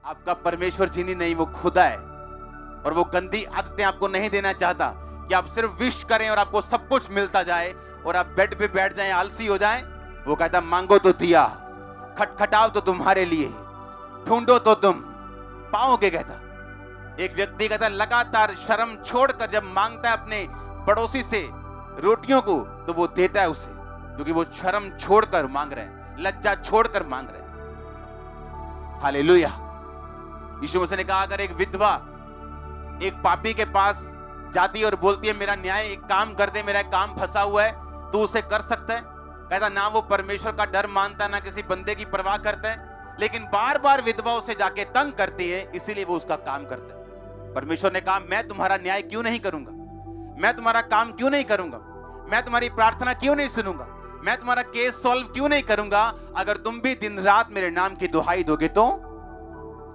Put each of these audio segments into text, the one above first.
आपका परमेश्वर जिनी नहीं, वो खुदा है। और वो गंदी आदतें आपको नहीं देना चाहता कि आप सिर्फ विश करें और आपको सब कुछ मिलता जाए और आप बेड पे बैठ जाएं, आलसी हो जाएं। वो कहता मांगो तो दिया, खटखटाओ तो तुम्हारे लिए, ढूंढो तो तुम पाओगे। कहता एक व्यक्ति कहता लगातार शर्म छोड़कर जब मांगता है अपने पड़ोसी से रोटियों को, तो वो देता है उसे, क्योंकि वो शर्म छोड़कर मांग रहे हैं, लज्जा छोड़कर मांग रहे हैं। हालेलुया। यीशु मसीह ने कहा अगर एक विधवा एक पापी के पास जाती है और बोलती है मेरा न्याय एक काम कर दे, मेरा काम फंसा हुआ है, तो उसे कर सकता है? कहता ना वो परमेश्वर का डर मानता, ना किसी बंदे की परवाह करता है, लेकिन बार बार विधवा उसे जाके तंग करती है, इसीलिए वो उसका काम करता है। परमेश्वर ने कहा मैं तुम्हारा न्याय क्यों नहीं करूंगा, मैं तुम्हारा काम क्यों नहीं करूंगा, मैं तुम्हारी प्रार्थना क्यों नहीं सुनूंगा, मैं तुम्हारा केस सॉल्व क्यों नहीं करूंगा, अगर तुम भी दिन रात मेरे नाम की दुहाई दोगे तो।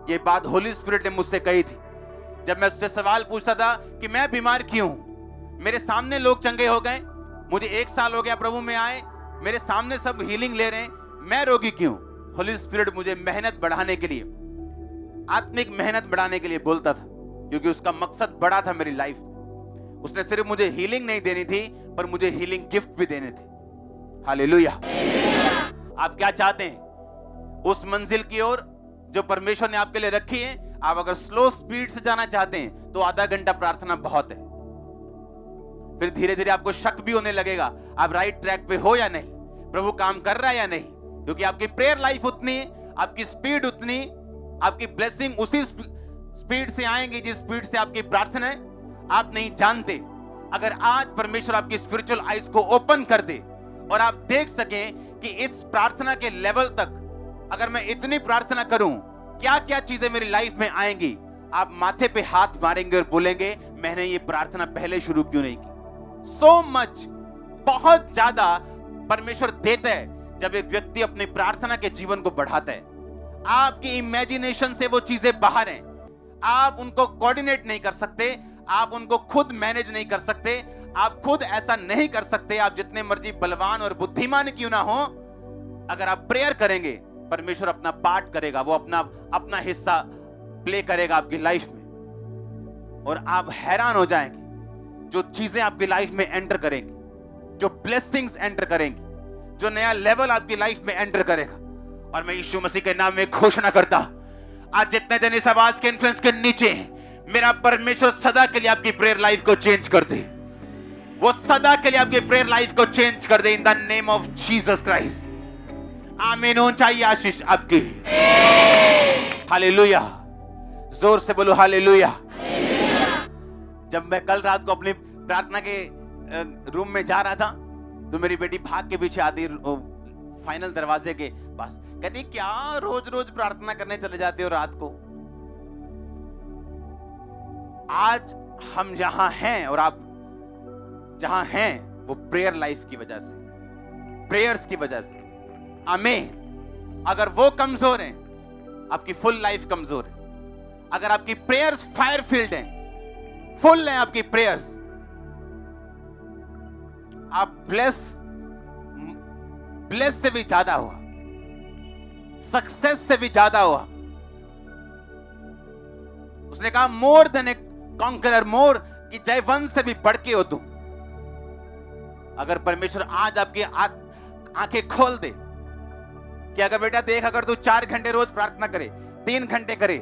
ये बात होली स्पिरिट ने मुझसे कही थी जब मैं उससे सवाल पूछता था कि मैं बीमार क्यों हूं, मेरे सामने लोग चंगे हो गए, मुझे 1 साल हो गया प्रभु में आए, मेरे सामने सब हीलिंग ले रहे हैं, मैं रोगी क्यों? होली स्पिरिट मुझे मेहनत बढ़ाने के लिए, आत्मिक मेहनत बढ़ाने के लिए बोलता था, क्योंकि उसका मकसद बड़ा था मेरी लाइफ में। उसने सिर्फ मुझे हीलिंग नहीं देनी थी, पर मुझे हीलिंग गिफ्ट भी देने थे। हालेलुया। आप क्या चाहते हैं? उस मंजिल की ओर जो परमेश्वर ने आपके लिए रखी है। आप अगर स्लो स्पीड से जाना चाहते हैं तो आधा घंटा प्रार्थना बहुत है। फिर धीरे धीरे आपको शक भी होने लगेगा आप राइट ट्रैक पे हो या नहीं, प्रभु काम कर रहा है या नहीं, क्योंकि आपकी प्रेयर लाइफ उतनी, आपकी स्पीड उतनी, आपकी ब्लेसिंग उसी स्पीड से आएंगी जिस स्पीड से आपकी प्रार्थना है। आप नहीं जानते, अगर आज परमेश्वर आपकी स्पिरिचुअल आइज को ओपन कर दे और आप देख सकें कि इस प्रार्थना के लेवल तक अगर मैं इतनी प्रार्थना करूं क्या क्या चीजें मेरी लाइफ में आएंगी, आप माथे पे हाथ मारेंगे और बोलेंगे मैंने ये प्रार्थना पहले शुरू क्यों नहीं की। सो मच, बहुत ज्यादा परमेश्वर देता है जब एक व्यक्ति अपनी प्रार्थना के जीवन को बढ़ाता है। आपकी इमेजिनेशन से वो चीजें बाहर हैं, आप उनको कोऑर्डिनेट नहीं कर सकते, आप उनको खुद मैनेज नहीं कर सकते, आप खुद ऐसा नहीं कर सकते, आप जितने मर्जी बलवान और बुद्धिमान क्यों ना हो। अगर आप प्रेयर करेंगे परमेश्वर अपना पार्ट करेगा, वो अपना हिस्सा प्ले करेगा आपकी लाइफ में, और आप हैरान हो जाएंगे जो चीजें आपकी लाइफ में एंटर करेंगी, जो ब्लेसिंग्स एंटर करेंगी, जो नया लेवल आपकी लाइफ में एंटर करेगा। और मैं यीशु मसीह के नाम में घोषणा करता, आज जितने जन इस आवाज के इन्फ्लुएंस के नीचे हैं, मेरा परमेश्वर सदा के लिए आपकी प्रेयर लाइफ को चेंज कर दे, वो सदा के लिए आपकी प्रेयर लाइफ को चेंज कर दे in the name of Jesus Christ. आमीन। होनी चाहिए आशीष आपकी। हालेलुया। जोर से बोलो हालेलुया। जब मैं कल रात को अपनी प्रार्थना के रूम में जा रहा था तो मेरी बेटी भाग के पीछे आती, फाइनल दरवाजे के पास, कहती क्या रोज रोज प्रार्थना करने चले जाते हो रात को। आज हम जहां हैं और आप जहां हैं वो प्रेयर लाइफ की वजह से, प्रेयर्स की वजह से। आमीन। अगर वो कमजोर हैं आपकी फुल लाइफ कमजोर है। अगर आपकी प्रेयर्स फायर फील्ड हैं, फुल हैं आपकी प्रेयर्स, आप ब्लेस से भी ज्यादा हुआ, सक्सेस से भी ज्यादा हुआ। उसने कहा मोर देन ए कॉन्करर, मोर कि जयवंत से भी बढ़ के हो तुम। अगर परमेश्वर आज आपकी आंखें खोल दे कि अगर बेटा देख, अगर तू 4 घंटे रोज प्रार्थना करे, 3 घंटे करे,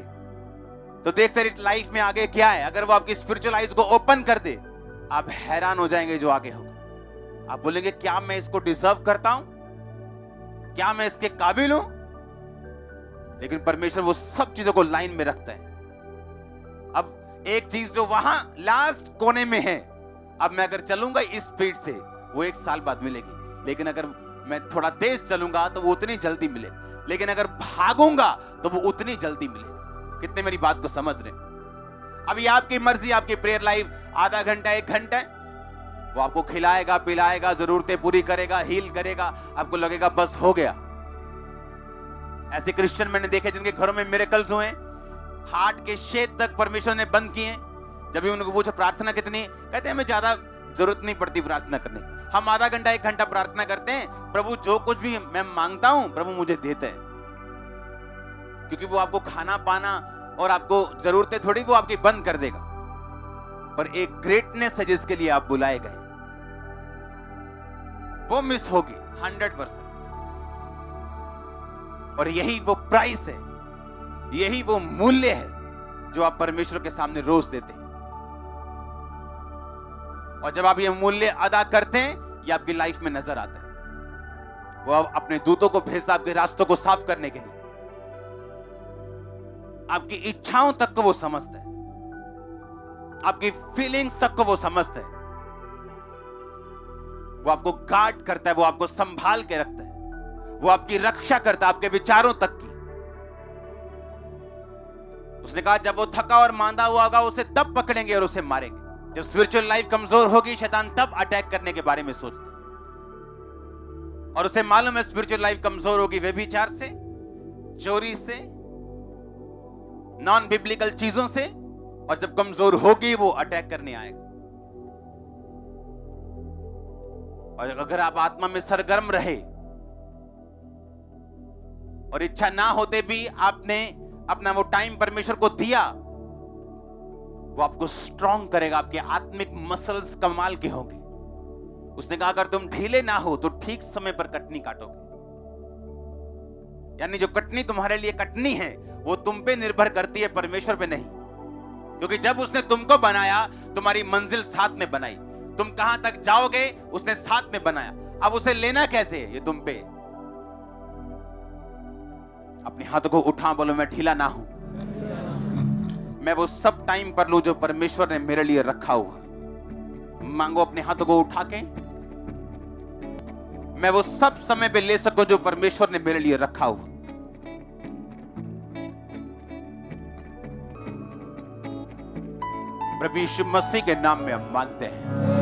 तो देख तेरी लाइफ में आगे क्या है। अगर वो आपकी स्पिरिचुअल आइज को ओपन कर दे, आप हैरान हो जाएंगे जो आगे होगा। आप बोलेंगे क्या मैं इसको डिजर्व करता हूं, क्या मैं इसके काबिल हूं? लेकिन परमेश्वर वो सब चीजों को लाइन में रखता है। अब एक चीज जो वहां लास्ट कोने में है, अब मैं अगर चलूंगा इस स्पीड से, वो 1 साल बाद मिलेगी, लेकिन अगर मैं थोड़ा तेज चलूंगा तो वो उतनी जल्दी मिले, लेकिन अगर भागूंगा तो वो उतनी जल्दी मिलेगी। कितने मेरी बात को समझ रहे? अभी आपकी मर्जी, आपकी प्रेयर लाइफ आधा घंटा 1 घंटा है, वो आपको खिलाएगा पिलाएगा, जरूरतें पूरी करेगा, हील करेगा, आपको लगेगा बस हो गया। ऐसे क्रिश्चियन मैंने देखे जिनके घरों में मिरेकल्स हुए, हार्ट के छेद तक परमेश्वर ने बंद किए। जब भी उनको पूछो प्रार्थना कितनी, कहते हैं हमें ज्यादा जरूरत नहीं पड़ती प्रार्थना करने की, हम आधा घंटा 1 घंटा प्रार्थना करते हैं, प्रभु जो कुछ भी मैं मांगता हूं प्रभु मुझे देते हैं। क्योंकि वो आपको खाना पाना और आपको जरूरतें थोड़ी वो आपकी बंद कर देगा, पर एक ग्रेटनेस है जिसके लिए आप बुलाए गए, वो मिस होगी 100%। और यही वो प्राइस है, यही वो मूल्य है जो आप परमेश्वर के सामने रोज देते हैं। और जब आप ये मूल्य अदा करते हैं, ये आपकी लाइफ में नजर आता है। वो अपने दूतों को भेजता आपके रास्तों को साफ करने के लिए, आपकी इच्छाओं तक को वो समझता है, आपकी फीलिंग्स तक को वो समझता है। वो आपको गार्ड करता है, वो आपको संभाल के रखता है, वो आपकी रक्षा करता है आपके विचारों तक की। उसने कहा जब वो थका और मांदा हुआ होगा उसे तब पकड़ेंगे और उसे मारेंगे। जब स्पिरिचुअल लाइफ कमजोर होगी, शैतान तब अटैक करने के बारे में सोचता है, और उसे मालूम है स्पिरिचुअल लाइफ कमजोर होगी व्यभिचार से, चोरी से, नॉन बिब्लिकल चीजों से, और जब कमजोर होगी वो अटैक करने आएगा। और अगर आप आत्मा में सरगर्म रहे और इच्छा ना होते भी आपने अपना वो टाइम परमेश्वर को दिया, वो आपको स्ट्रॉन्ग करेगा, आपके आत्मिक मसल्स कमाल के होंगे। उसने कहा अगर तुम ढीले ना हो तो ठीक समय पर कटनी काटोगे। यानी जो कटनी तुम्हारे लिए कटनी है वो तुम पे निर्भर करती है, परमेश्वर पे नहीं। क्योंकि जब उसने तुमको बनाया, तुम्हारी मंजिल साथ में बनाई, तुम कहां तक जाओगे उसने साथ में बनाया। अब उसे लेना कैसे है, ये तुम पे। अपने हाथों को उठा, बोलो मैं ढीला ना हूं, मैं वो सब टाइम पर लूं जो परमेश्वर ने मेरे लिए रखा हुआ। मांगो अपने हाथों को उठा के, मैं वो सब समय पे ले सकूं जो परमेश्वर ने मेरे लिए रखा हुआ। प्रभु यीशु मसीह के नाम में हम मांगते हैं।